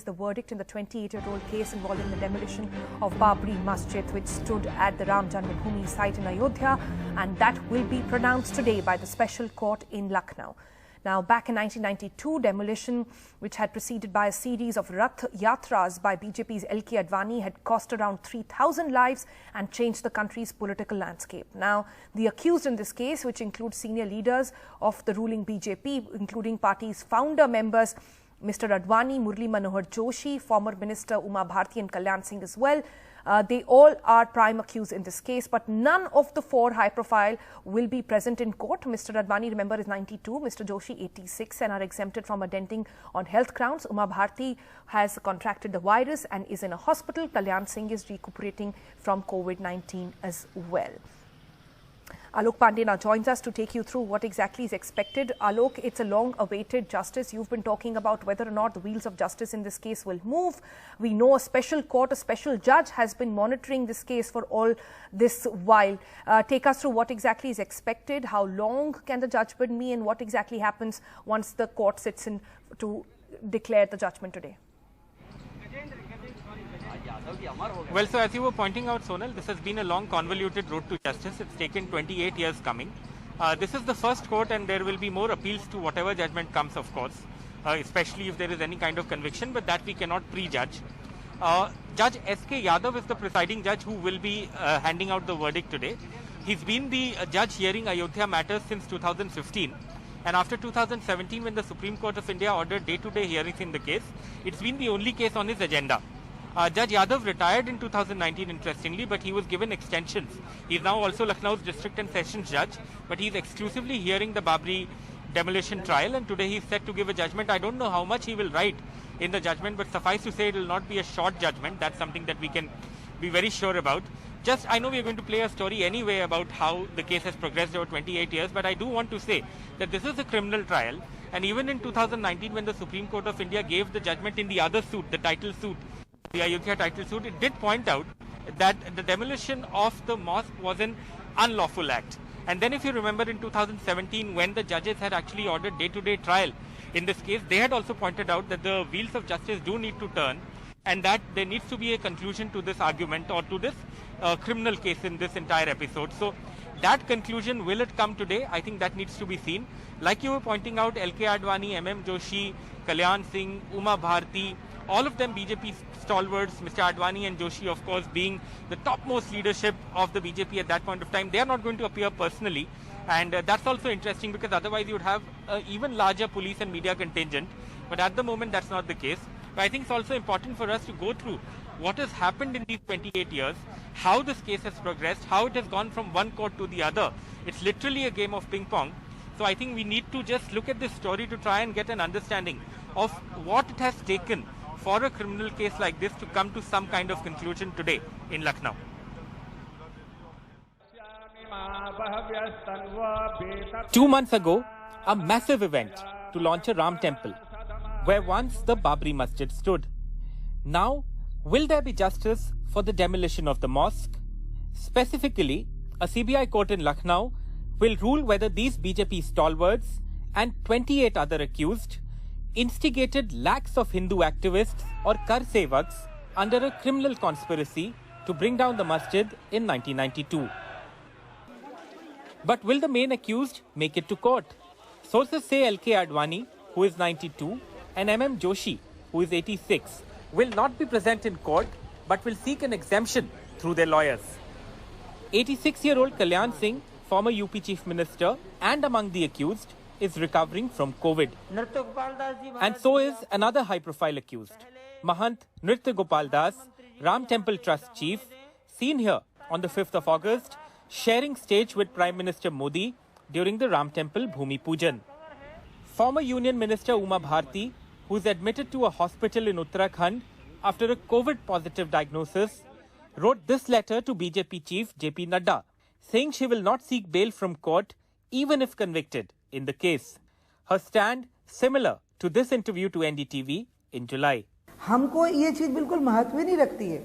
the verdict in the 28-year-old case involving the demolition of Babri Masjid, which stood at the Ram Janmabhoomi site in Ayodhya, and that will be pronounced today by the special court in Lucknow. Now, back in 1992, demolition, which had preceded by a series of Rath Yatras by BJP's L.K. Advani, had cost around 3,000 lives and changed the country's political landscape. Now, the accused in this case, which includes senior leaders of the ruling BJP, including party's founder members, Mr. Advani, Murli Manohar Joshi, former Minister Uma Bharti and Kalyan Singh as well. They all are prime accused in this case, but none of the four high-profile will be present in court. Mr. Advani, remember, is 92, Mr. Joshi 86 and are exempted from attending on health grounds. Uma Bharti has contracted the virus and is in a hospital. Kalyan Singh is recuperating from COVID-19 as well. Alok Pandey now joins us to take you through what exactly is expected. Alok, it's a long-awaited justice. You've been talking about whether or not the wheels of justice in this case will move. We know a special court, a special judge has been monitoring this case for all this while. Take us through what exactly is expected, how long can the judgment be, and what exactly happens once the court sits in to declare the judgment today. Well, so as you were pointing out, Sonal, this has been a long, convoluted road to justice. It's taken 28 years coming. This is the first court, and there will be more appeals to whatever judgment comes, of course, especially if there is any kind of conviction, but that we cannot prejudge. Judge S.K. Yadav is the presiding judge who will be handing out the verdict today. He's been the judge hearing Ayodhya matters since 2015. And after 2017, when the Supreme Court of India ordered day-to-day hearings in the case, it's been the only case on his agenda. Judge Yadav retired in 2019, interestingly, but he was given extensions. He's now also Lucknow's district and sessions judge, but he's exclusively hearing the Babri demolition trial, and today he's set to give a judgment. I don't know how much he will write in the judgment, but suffice to say it will not be a short judgment. That's something that we can be very sure about. I know we're going to play a story anyway about how the case has progressed over 28 years, but I do want to say that this is a criminal trial, and even in 2019, when the Supreme Court of India gave the judgment in the other suit, the title suit, the Ayodhya title suit, it did point out that the demolition of the mosque was an unlawful act. And then if you remember in 2017, when the judges had actually ordered day-to-day trial in this case, they had also pointed out that the wheels of justice do need to turn and that there needs to be a conclusion to this argument or to this criminal case in this entire episode. So that conclusion, will it come today? I think that needs to be seen. Like you were pointing out, L.K. Advani, M.M. Joshi, Kalyan Singh, Uma Bharti, all of them BJP stalwarts, Mr. Advani and Joshi, of course, being the topmost leadership of the BJP at that point of time. They are not going to appear personally. And that's also interesting because otherwise you would have an even larger police and media contingent. But at the moment, that's not the case. But I think it's also important for us to go through what has happened in these 28 years, how this case has progressed, how it has gone from one court to the other. It's literally a game of ping pong. So I think we need to just look at this story to try and get an understanding of what it has taken for a criminal case like this to come to some kind of conclusion today in Lucknow. 2 months ago, a massive event to launch a Ram temple, where once the Babri Masjid stood. Now, will there be justice for the demolition of the mosque? Specifically, a CBI court in Lucknow will rule whether these BJP stalwarts and 28 other accused instigated lakhs of Hindu activists or Kar Sevaks under a criminal conspiracy to bring down the masjid in 1992. But will the main accused make it to court? Sources say L.K. Advani, who is 92, and M.M. Joshi, who is 86, will not be present in court but will seek an exemption through their lawyers. 86-year-old Kalyan Singh, former UP Chief Minister and among the accused, is recovering from COVID. And so is another high-profile accused, Mahant Nritya Gopal Das, Ram Temple Trust Chief, seen here on the 5th of August, sharing stage with Prime Minister Modi during the Ram Temple Bhumi Pujan. Former Union Minister Uma Bharti, who is admitted to a hospital in Uttarakhand after a COVID-positive diagnosis, wrote this letter to BJP Chief JP Nadda, saying she will not seek bail from court even if convicted in the case. Her stand similar to this interview to NDTV in July. हमको ये चीज बिल्कुल महत्व नहीं रखती है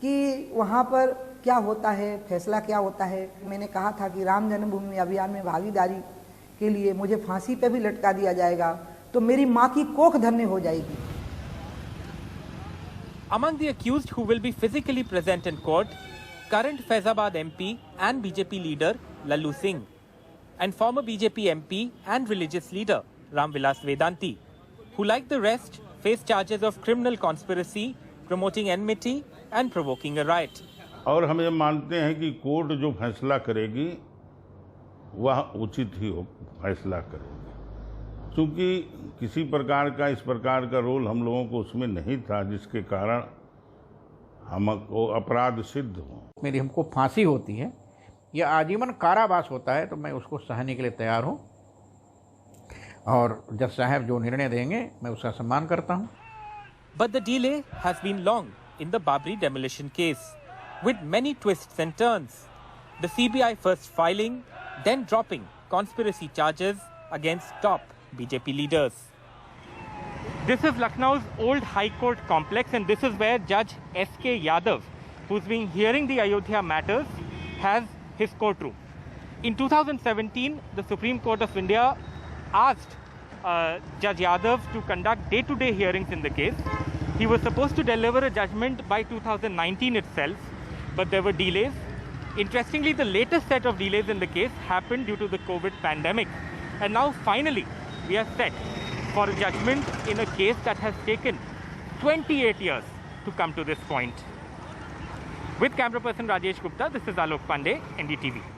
कि वहाँ पर क्या होता है, फैसला क्या होता है। मैंने कहा था कि राम जन्मभूमि अभियान में भागीदारी के लिए मुझे फांसी पे भी लटका दिया जाएगा तो मेरी माँ की कोख धन्य हो जाएगी। Among the accused who will be physically present in court, current Faizabad MP and BJP leader Lallu Singh, and former BJP MP and religious leader Ram Vilas Vedanti, who, like the rest, face charges of criminal conspiracy, promoting enmity and provoking a riot. और हम ये मानते हैं कि court जो फैसला करेगी वह उचित ही फैसला करेगी, क्योंकि किसी प्रकार का इस प्रकार का रोल हम लोगों को उसमें नहीं था जिसके कारण हमको अपराध सिद्ध हो। मेरी हमको फांसी होती है या आजीवन कारावास होता है तो मैं उसको सहने के लिए तैयार हूँ, और जज साहब जो निर्णय देंगे मैं उसका सम्मान करता हूँ। But the delay has been long in the Babri demolition case, with many twists and turns. The CBI first filing, then dropping conspiracy charges against top BJP leaders. This is Lucknow's old High Court complex, and this is where Judge S.K. Yadav, who's been hearing the Ayodhya matters, has his courtroom. In 2017, the Supreme Court of India asked Judge Yadav to conduct day-to-day hearings in the case. He was supposed to deliver a judgment by 2019 itself, but there were delays. Interestingly, the latest set of delays in the case happened due to the COVID pandemic. And now finally, we are set for a judgment in a case that has taken 28 years to come to this point. With camera person Rajesh Gupta, this is Alok Pandey, NDTV.